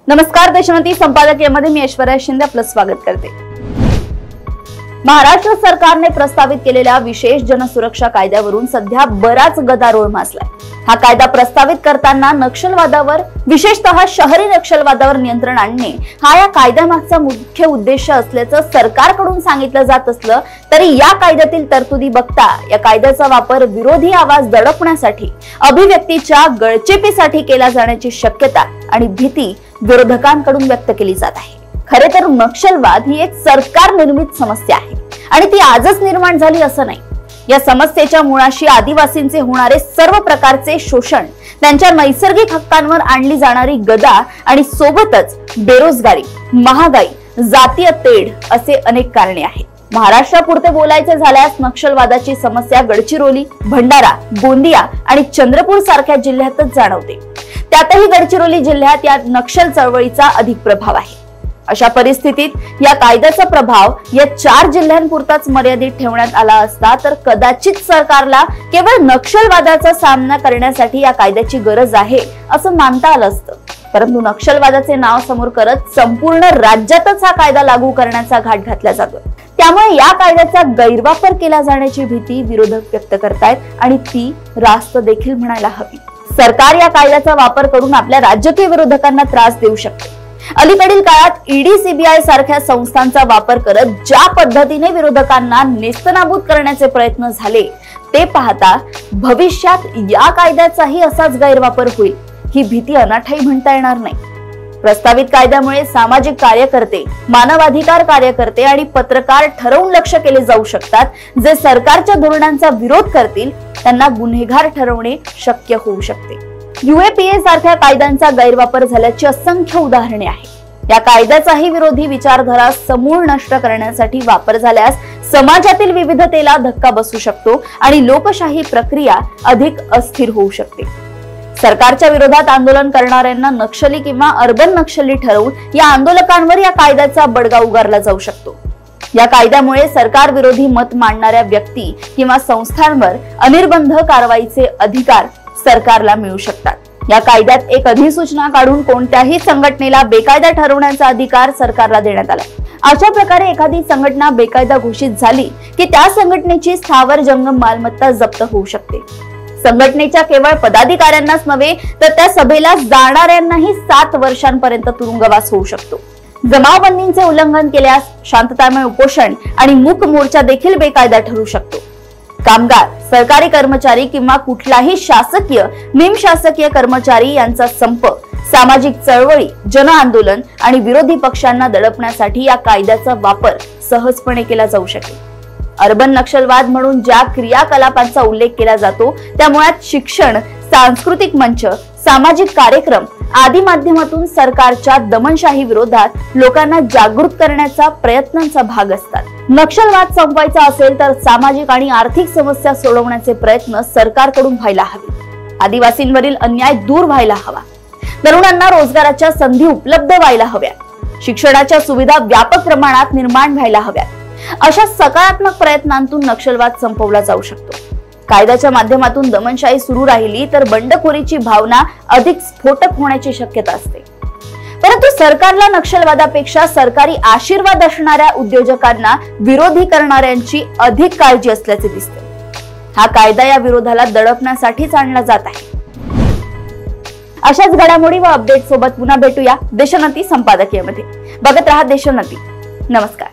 नमस्कार, देशोन्नती संपादकीयमध्ये मी ऐश्वर्या शिंदे आपलं स्वागत करते। महाराष्ट्र सरकारने प्रस्तावित केलेल्या विशेष जनसुरक्षा कायद्यावरून सध्या बराच गदारोळ माजलाय। हा कायदा प्रस्तावित करताना नक्षलवादावर, विशेषतः शहरी नक्षलवादावर नियंत्रण आणणे हा या कायद्यामागचा मुख्य उद्देश असल्याचं सरकारकडून सांगितलं जात असलं तरी या कायद्यातील तरतुदी बघता या कायद्याचा वापर विरोधी आवाज दडपण्यासाठी, अभिव्यक्तीच्या गळचेपीसाठी केला जाण्याची शक्यता आणि भीती विरोधकांकडून व्यक्त केली जात आहे। खरे तर नक्षलवाद ही एक सरकार निर्मित समस्या आहे आणि ती आजच निर्माण झाली असं नाही। या समस्येच्या मुळाशी आदिवासींचे होणारे सर्व प्रकारचे शोषण, त्यांच्या नैसर्गिक हक्कांवर आणली जाणारी गदा आणि सोबतच बेरोजगारी, महागाई, जातीय तेढ असे अनेक कारणे आहेत। महाराष्ट्रापुरते बोलायचे झाल्यास नक्षलवादाची समस्या गडचिरोली, भंडारा, गोंदिया आणि चंद्रपूर सारख्या जिल्ह्यातच जाणवते। त्यातही गडचिरोली जिल्ह्यात या नक्षल चळवळीचा अधिक प्रभाव आहे। अशा परिस्थितीत या कायद्याचा प्रभाव या 4 जिल्ह्यांपुरताच मर्यादित ठेवण्यात आला असता तर कदाचित सरकारला केवळ नक्षलवादाचा सामना करण्यासाठी या कायद्याची गरज आहे असं मानता आलं असतं। परंतु नक्षलवादाचे नाव समोर करत संपूर्ण राज्यातच हा कायदा लागू करण्याचा घाट घातला जातोय। त्यामुळे या कायद्याचा गैरवापर केला जाण्याची भीती विरोधक व्यक्त करतायत आणि ती रास्त देखील म्हणायला हवी। सरकार या कायद्याचा वापर करून आपल्या राजकीय विरोधकांना त्रास देऊ शकते। अलीकडील काळात ईडी, सीबीआय सारख्या संस्थांचा वापर करत ज्या पद्धतीने विरोधकांना नेस्तनाबूत करण्याचे प्रयत्न झाले ते पाहता भविष्यात या कायद्याचाही असाच गैरवापर होईल ही भीती अनाठायी म्हणता येणार नाही। प्रस्तावित कायद्यामुळे सामाजिक कार्यकर्ते, मानवाधिकार कार्यकर्ते आणि पत्रकार ठरवून लक्ष केले जाऊ शकतात। जे सरकारच्या धोरणांचा विरोध करतील त्यांना गुन्हेगार ठरवणे शक्य होऊ शकते। UAPA सारख्या कायद्यांचा गैरवापर झाल्याची असंख्य उदाहरणे आहेत। या कायद्याचाही विरोधी विचारधारा समूळ नष्ट करण्यासाठी वापर झाल्यास समाजातील विविधतेला धक्का बसू शकतो आणि लोकशाही प्रक्रिया अधिक अस्थिर होऊ शकते। सरकारच्या विरोधात आंदोलन करणाऱ्यांना नक्षली किंवा अर्बन नक्षली ठरवून या आंदोलकांवर या कायद्याचा बडगा उगारला जाऊ शकतो। या कायद्यामुळे सरकार विरोधी मत मांडणाऱ्या व्यक्ती किंवा संस्थांवर अनिर्बंध कारवाईचे अधिकार सरकारला मिळू शकतात। या कायद्यात एक अधिसूचना काढून कोणत्याही संघटनेला बेकायदा ठरवण्याचा अधिकार सरकारला देण्यात आला। अशा प्रकारे एखादी संघटना बेकायदा घोषित झाली की त्या संघटनेची स्थावर जंगम मालमत्ता जप्त होऊ शकते। संघटनेच्या केवळ पदाधिकाऱ्यांनाच नव्हे तर त्या सभेला जाणाऱ्यांनाही 7 वर्षांपर्यंत तुरुंगवास होऊ शकतो। जमावबंदीचे उल्लंघन केल्यास शांततामय उपोषण आणि मूक मोर्चा देखील बेकायदा ठरू शकतो। कामगार, सरकारी कर्मचारी किंवा कुठलाही शासकीय, निमशासकीय कर्मचारी यांचा संप, सामाजिक चळवळी, जन आंदोलन आणि विरोधी पक्षांना दडपण्यासाठी या कायद्याचा वापर सहजपणे केला जाऊ शकेल। अर्बन नक्षलवाद म्हणून ज्या क्रियाकलापांचा उल्लेख केला जातो त्या मुळात शिक्षण, सांस्कृतिक मंच, सामाजिक कार्यक्रम आदी माध्यमातून सरकारच्या दमनशाही विरोधात लोकांना जागृत करण्याचा प्रयत्नांचा भाग असतात। नक्षलवाद संपवायचा असेल तर सामाजिक आणि आर्थिक समस्या सोडवण्याचे प्रयत्न सरकारकडून व्हायला हवे। आदिवासींवरील अन्याय दूर व्हायला हवा। तरुणांना रोजगाराच्या संधी उपलब्ध व्हायला हव्या। शिक्षणाच्या सुविधा व्यापक प्रमाणात निर्माण व्हायला हव्यात। अशा सकारात्मक प्रयत्नांतून नक्षलवाद संपवला जाऊ शकतो। कायद्याच्या माध्यमातून दमनशाही सुरू राहिली तर बंडखोरीची भावना अधिक स्फोटक होण्याची शक्यता असते। परंतु सरकारला नक्षलवादापेक्षा सरकारी आशीर्वाद असणाऱ्या उद्योजकांना विरोधी करणाऱ्यांची अधिक काळजी असल्याचे दिसते। हा कायदा या विरोधाला दडपण्यासाठीच आणला जात आहे। अशाच घडामोडी व अपडेट सोबत पुन्हा भेटूया देशोन्नती संपादकीयमध्ये। बघत रहा देशोन्नती। नमस्कार।